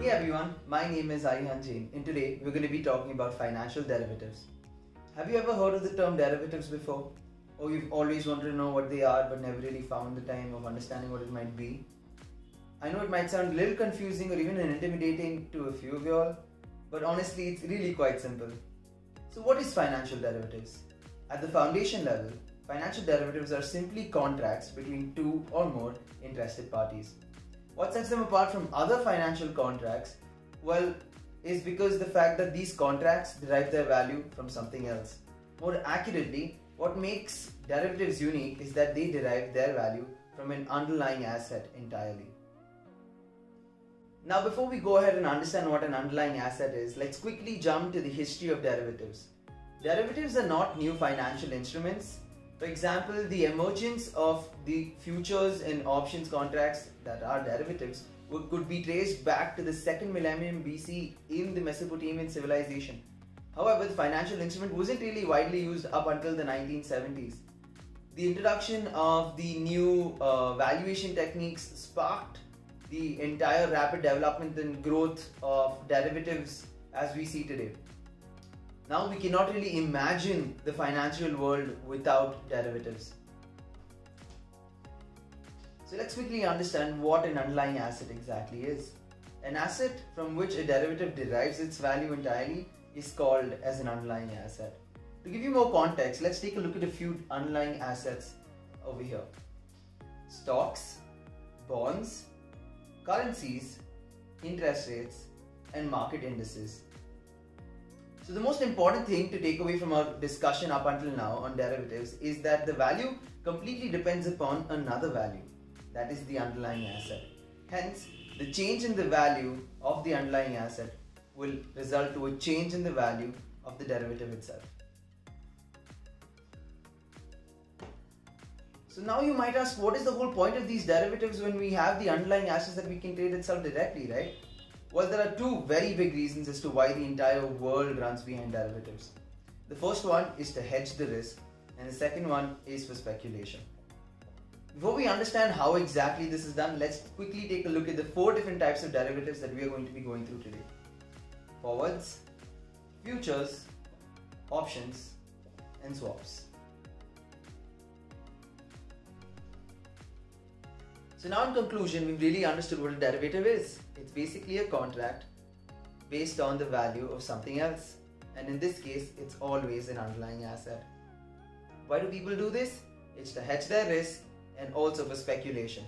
Hey everyone, my name is Arihan Jain and today we're going to be talking about financial derivatives. Have you ever heard of the term derivatives before? Or you've always wanted to know what they are but never really found the time of understanding what it might be? I know it might sound a little confusing or even intimidating to a few of y'all, but honestly it's really quite simple. So what is financial derivatives? At the foundation level, financial derivatives are simply contracts between two or more interested parties. What sets them apart from other financial contracts? Well, is because the fact that these contracts derive their value from something else. More accurately, what makes derivatives unique is that they derive their value from an underlying asset entirely. Now, before we go ahead and understand what an underlying asset is, let's quickly jump to the history of derivatives. Derivatives are not new financial instruments. For example, the emergence of the futures and options contracts that are derivatives could be traced back to the 2nd millennium BC in the Mesopotamian civilization. However, the financial instrument wasn't really widely used up until the 1970s. The introduction of the new valuation techniques sparked the entire rapid development and growth of derivatives as we see today. Now we cannot really imagine the financial world without derivatives. So let's quickly understand what an underlying asset exactly is. An asset from which a derivative derives its value entirely is called as an underlying asset. To give you more context, let's take a look at a few underlying assets over here. Stocks, bonds, currencies, interest rates, and market indices. So the most important thing to take away from our discussion up until now on derivatives is that the value completely depends upon another value, that is the underlying asset. Hence, the change in the value of the underlying asset will result to a change in the value of the derivative itself. So now you might ask, what is the whole point of these derivatives when we have the underlying assets that we can trade itself directly, right? Well, there are two very big reasons as to why the entire world runs behind derivatives. The first one is to hedge the risk, and the second one is for speculation. Before we understand how exactly this is done, let's quickly take a look at the 4 different types of derivatives that we are going to be going through today. Forwards, futures, options, and swaps. So now in conclusion, we've really understood what a derivative is. It's basically a contract based on the value of something else. And in this case, it's always an underlying asset. Why do people do this? It's to hedge their risk and also for speculation.